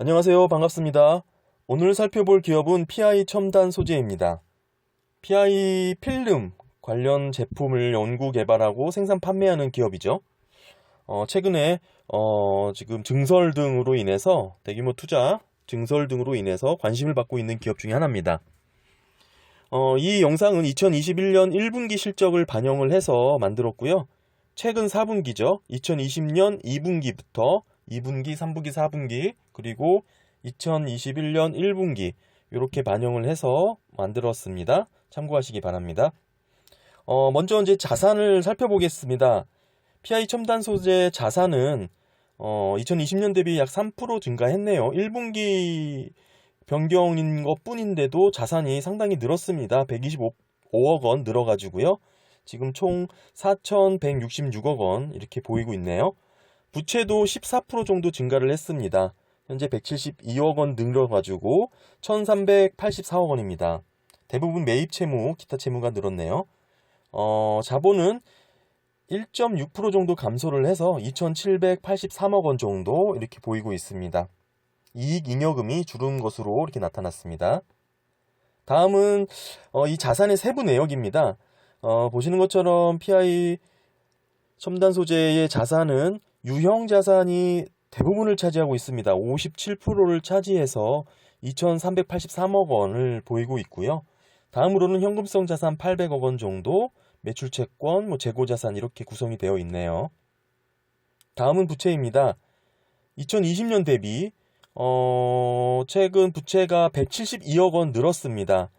안녕하세요. 반갑습니다. 오늘 살펴볼 기업은 PI 첨단 소재입니다. PI 필름 관련 제품을 연구 개발하고 생산 판매하는 기업이죠. 최근에 지금 증설 등으로 인해서 대규모 투자, 증설 등으로 인해서 관심을 받고 있는 기업 중에 하나입니다. 이 영상은 2021년 1분기 실적을 반영을 해서 만들었고요. 최근 4분기죠. 2020년 2분기부터 2분기, 3분기, 4분기, 그리고 2021년 1분기 이렇게 반영을 해서 만들었습니다. 참고하시기 바랍니다. 먼저 이제 자산을 살펴보겠습니다. PI 첨단 소재 자산은 2020년 대비 약 3% 증가했네요. 1분기 변경인 것 뿐인데도 자산이 상당히 늘었습니다. 125억 원 늘어가지고요. 지금 총 4,166억 원 이렇게 보이고 있네요. 부채도 14% 정도 증가를 했습니다. 현재 172억 원 늘어가지고 1,384억 원입니다. 대부분 매입 채무, 기타 채무가 늘었네요. 자본은 1.6% 정도 감소를 해서 2,783억 원 정도 이렇게 보이고 있습니다. 이익 잉여금이 줄은 것으로 이렇게 나타났습니다. 다음은 이 자산의 세부 내역입니다. 보시는 것처럼 PI 첨단 소재의 자산은 유형 자산이 대부분을 차지하고 있습니다. 57%를 차지해서 2,383억 원을 보이고 있고요. 다음으로는 현금성 자산 800억 원 정도, 매출채권, 재고자산 이렇게 구성이 되어 있네요. 다음은 부채입니다. 2020년 대비 최근 부채가 172억 원 늘었습니다.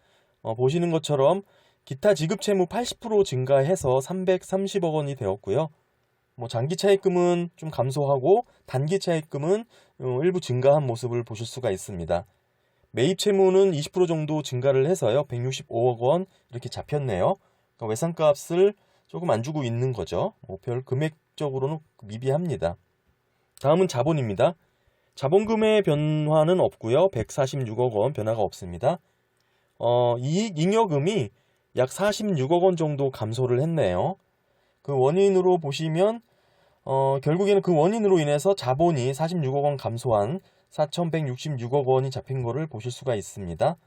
보시는 것처럼 기타 지급 채무 80% 증가해서 330억 원이 되었고요. 장기 차입금은 좀 감소하고 단기 차입금은 일부 증가한 모습을 보실 수가 있습니다. 매입 채무는 20% 정도 증가를 해서요. 165억 원 이렇게 잡혔네요. 그러니까 외상값을 조금 안 주고 있는 거죠. 별 금액적으로는 미비합니다. 다음은 자본입니다. 자본금의 변화는 없고요. 146억 원 변화가 없습니다. 이익 잉여금이 약 46억 원 정도 감소를 했네요. 그 원인으로 보시면 결국에는 그 원인으로 인해서 자본이 46억 원 감소한 4,166억 원이 잡힌 거를 보실 수가 있습니다.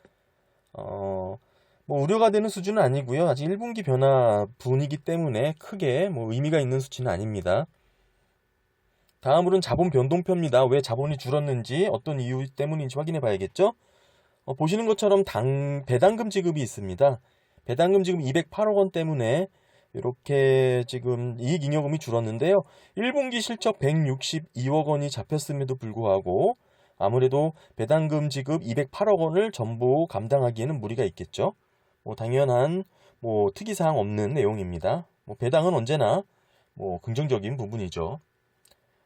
우려가 되는 수준은 아니고요. 아직 1분기 변화 분이기 때문에 크게 의미가 있는 수치는 아닙니다. 다음으로는 자본 변동표입니다. 왜 자본이 줄었는지 어떤 이유 때문인지 확인해 봐야겠죠. 보시는 것처럼 배당금 지급이 있습니다. 배당금 지급 208억 원 때문에 이렇게 지금 이익잉여금이 줄었는데요. 1분기 실적 162억 원이 잡혔음에도 불구하고 아무래도 배당금 지급 208억 원을 전부 감당하기에는 무리가 있겠죠. 당연한 특이사항 없는 내용입니다. 배당은 언제나 긍정적인 부분이죠.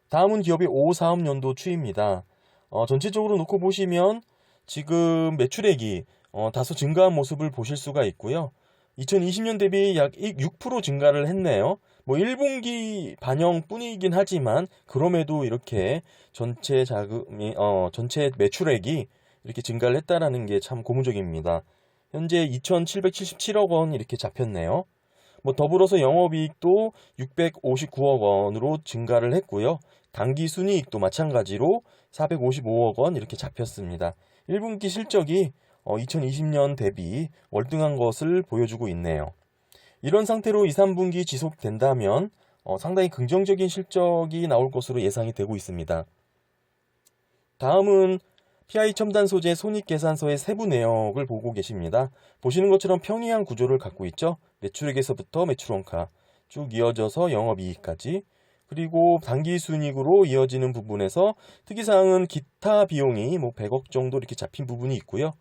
다음은 기업의 5사업년도 추이입니다. 전체적으로 놓고 보시면 지금 매출액이 다소 증가한 모습을 보실 수가 있고요. 2020년 대비 약 6% 증가를 했네요. 1분기 반영 뿐이긴 하지만 그럼에도 이렇게 전체 자금이 전체 매출액이 이렇게 증가를 했다라는 게 참 고무적입니다. 현재 2,777억 원 이렇게 잡혔네요. 더불어서 영업이익도 659억 원으로 증가를 했고요. 당기순이익도 마찬가지로 455억 원 이렇게 잡혔습니다. 1분기 실적이 2020년 대비 월등한 것을 보여주고 있네요. 이런 상태로 2, 3분기 지속된다면 상당히 긍정적인 실적이 나올 것으로 예상이 되고 있습니다. 다음은 PI 첨단 소재 손익계산서의 세부 내역을 보고 계십니다. 보시는 것처럼 평이한 구조를 갖고 있죠. 매출액에서부터 매출원가 쭉 이어져서 영업이익까지, 그리고 당기순이익으로 이어지는 부분에서 특이사항은 기타 비용이 100억 정도 이렇게 잡힌 부분이 있고요.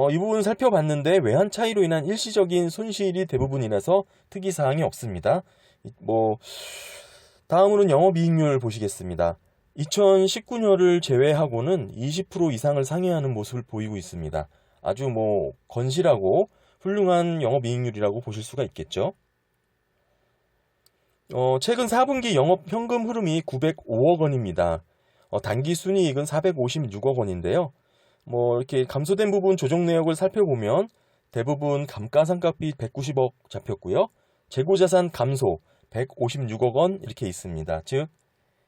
이 부분 살펴봤는데 외환 차이로 인한 일시적인 손실이 대부분이라서 특이사항이 없습니다. 다음으로는 영업이익률 보시겠습니다. 2019년을 제외하고는 20% 이상을 상회하는 모습을 보이고 있습니다. 아주 건실하고 훌륭한 영업이익률이라고 보실 수가 있겠죠. 최근 4분기 영업 현금 흐름이 905억 원입니다. 단기 순이익은 456억 원인데요. 이렇게 감소된 부분 조정 내역을 살펴보면 대부분 감가상각비 190억 잡혔고요. 재고자산 감소 156억 원 이렇게 있습니다. 즉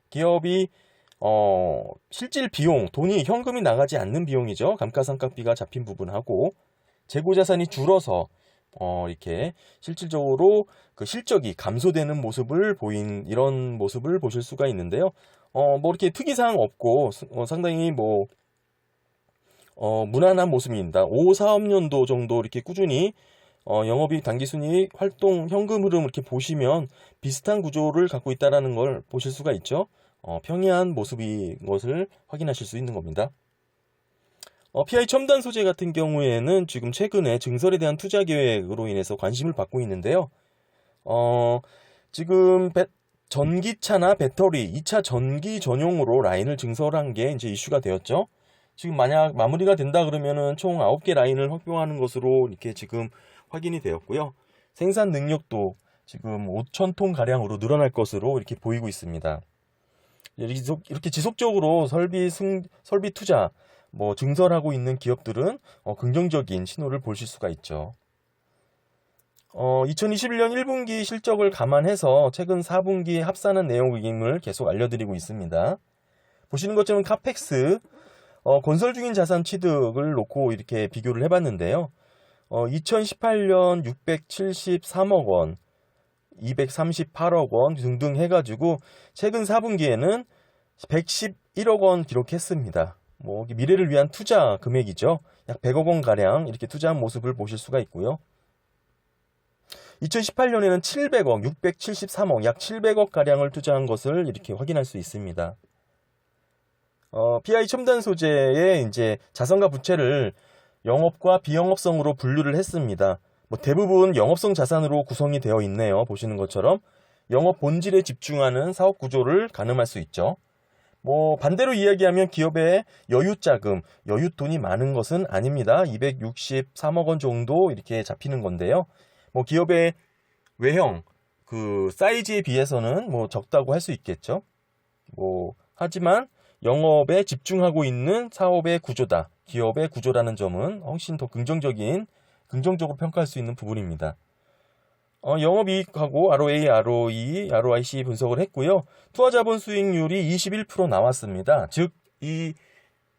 기업이 실질 비용, 돈이 현금이 나가지 않는 비용이죠. 감가상각비가 잡힌 부분하고 재고자산이 줄어서 이렇게 실질적으로 그 실적이 감소되는 모습을 이런 모습을 보실 수가 있는데요. 뭐 이렇게 특이사항 없고 상당히 뭐 무난한 모습입니다. 5, 4업년도 정도 이렇게 꾸준히 영업이익 당기순이익 활동 현금 흐름 이렇게 보시면 비슷한 구조를 갖고 있다라는 걸 보실 수가 있죠. 평이한 모습인 것을 확인하실 수 있는 겁니다. PI 첨단 소재 같은 경우에는 지금 최근에 증설에 대한 투자 계획으로 인해서 관심을 받고 있는데요. 지금 전기차나 배터리, 2차 전기 전용으로 라인을 증설한 게 이제 이슈가 되었죠. 지금 만약 마무리가 된다 그러면은 총 9개 라인을 확보하는 것으로 이렇게 지금 확인이 되었고요. 생산 능력도 지금 5,000톤 가량으로 늘어날 것으로 이렇게 보이고 있습니다. 이렇게 지속적으로 설비 투자, 뭐 증설하고 있는 기업들은 긍정적인 신호를 보실 수가 있죠. 2021년 1분기 실적을 감안해서 최근 4분기 합산한 내용을 계속 알려드리고 있습니다. 보시는 것처럼 카펙스, 건설 중인 자산 취득을 놓고 이렇게 비교를 해봤는데요. 2018년 673억 원, 238억 원 등등 해가지고 최근 4분기에는 111억 원 기록했습니다. 뭐 미래를 위한 투자 금액이죠. 약 100억 원 가량 이렇게 투자한 모습을 보실 수가 있고요. 2018년에는 700억, 673억, 약 700억 가량을 투자한 것을 이렇게 확인할 수 있습니다. PI 첨단 소재의 이제 자산과 부채를 영업과 비영업성으로 분류를 했습니다. 뭐 대부분 영업성 자산으로 구성이 되어 있네요. 보시는 것처럼 영업 본질에 집중하는 사업 구조를 가늠할 수 있죠. 뭐 반대로 이야기하면 기업의 여유자금, 여윳돈이 많은 것은 아닙니다. 263억 원 정도 이렇게 잡히는 건데요. 뭐 기업의 외형, 그 사이즈에 비해서는 뭐 적다고 할 수 있겠죠. 뭐 하지만 영업에 집중하고 있는 사업의 구조다. 기업의 구조라는 점은 훨씬 더 긍정적으로 평가할 수 있는 부분입니다. 영업이익하고 ROA, ROE, ROIC 분석을 했고요. 투하자본 수익률이 21% 나왔습니다. 즉, 이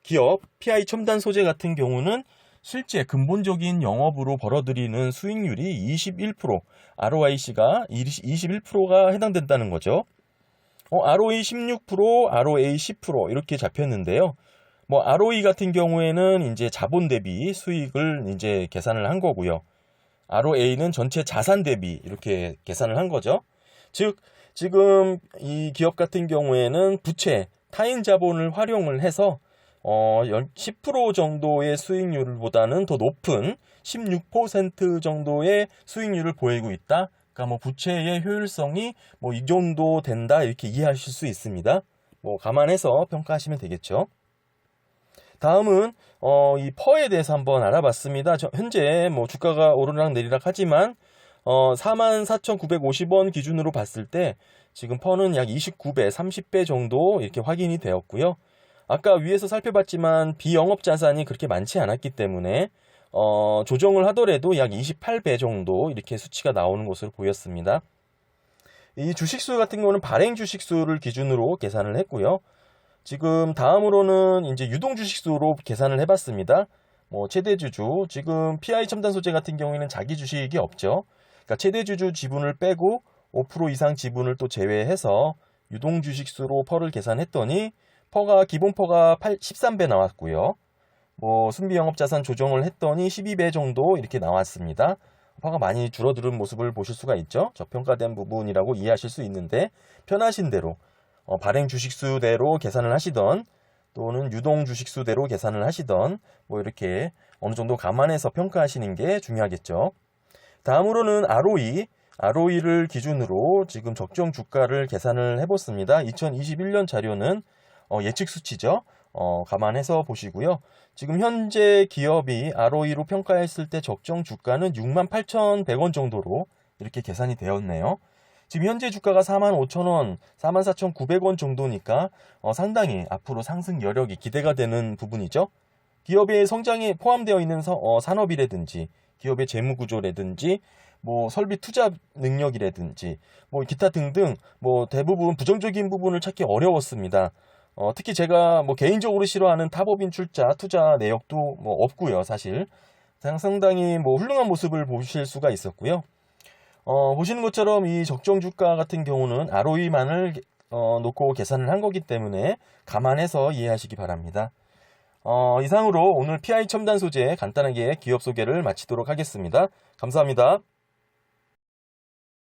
기업 PI 첨단 소재 같은 경우는 실제 근본적인 영업으로 벌어들이는 수익률이 21%, ROIC가 21%가 해당된다는 거죠. ROE 16%, ROA 10% 이렇게 잡혔는데요. 뭐 ROE 같은 경우에는 이제 자본 대비 수익을 이제 계산을 한 거고요. ROA는 전체 자산 대비 이렇게 계산을 한 거죠. 즉 지금 이 기업 같은 경우에는 부채, 타인 자본을 활용을 해서 10% 정도의 수익률보다는 더 높은 16% 정도의 수익률을 보이고 있다. 그러니까 뭐 부채의 효율성이 뭐 이 정도 된다 이렇게 이해하실 수 있습니다. 뭐 감안해서 평가하시면 되겠죠. 다음은 이 퍼에 대해서 한번 알아봤습니다. 현재 뭐 주가가 오르락 내리락 하지만 44,950원 기준으로 봤을 때 지금 퍼는 약 29배, 30배 정도 이렇게 확인이 되었고요. 아까 위에서 살펴봤지만 비영업 자산이 그렇게 많지 않았기 때문에 조정을 하더라도 약 28배 정도 이렇게 수치가 나오는 것으로 보였습니다. 이 주식수 같은 경우는 발행 주식수를 기준으로 계산을 했고요. 지금 다음으로는 이제 유동 주식수로 계산을 해봤습니다. 뭐 최대 주주, 지금 PI 첨단 소재 같은 경우에는 자기 주식이 없죠. 그러니까 최대 주주 지분을 빼고 5% 이상 지분을 또 제외해서 유동 주식수로 퍼를 계산했더니 기본 퍼가 13배 나왔고요. 뭐 순비 영업 자산 조정을 했더니 12배 정도 이렇게 나왔습니다. 퍼가 많이 줄어드는 모습을 보실 수가 있죠. 저평가된 부분이라고 이해하실 수 있는데 편하신 대로 발행 주식수대로 계산을 하시던 또는 유동 주식수대로 계산을 하시던 뭐 이렇게 어느 정도 감안해서 평가하시는 게 중요하겠죠. 다음으로는 ROE를 기준으로 지금 적정 주가를 계산을 해봤습니다. 2021년 자료는 예측 수치죠. 감안해서 보시고요. 지금 현재 기업이 ROE로 평가했을 때 적정 주가는 68,100원 정도로 이렇게 계산이 되었네요. 지금 현재 주가가 45,000원, 44,900원 정도니까 상당히 앞으로 상승 여력이 기대가 되는 부분이죠. 기업의 성장에 포함되어 있는 산업이라든지 기업의 재무 구조라든지 뭐 설비 투자 능력이라든지 뭐 기타 등등 뭐 대부분 부정적인 부분을 찾기 어려웠습니다. 특히 제가 뭐 개인적으로 싫어하는 타법인 출자, 투자 내역도 뭐 없고요, 사실. 상당히 뭐 훌륭한 모습을 보실 수가 있었고요. 보시는 것처럼 이 적정 주가 같은 경우는 ROE만을 놓고 계산을 한 거기 때문에 감안해서 이해하시기 바랍니다. 이상으로 오늘 PI 첨단 소재 간단하게 기업 소개를 마치도록 하겠습니다. 감사합니다.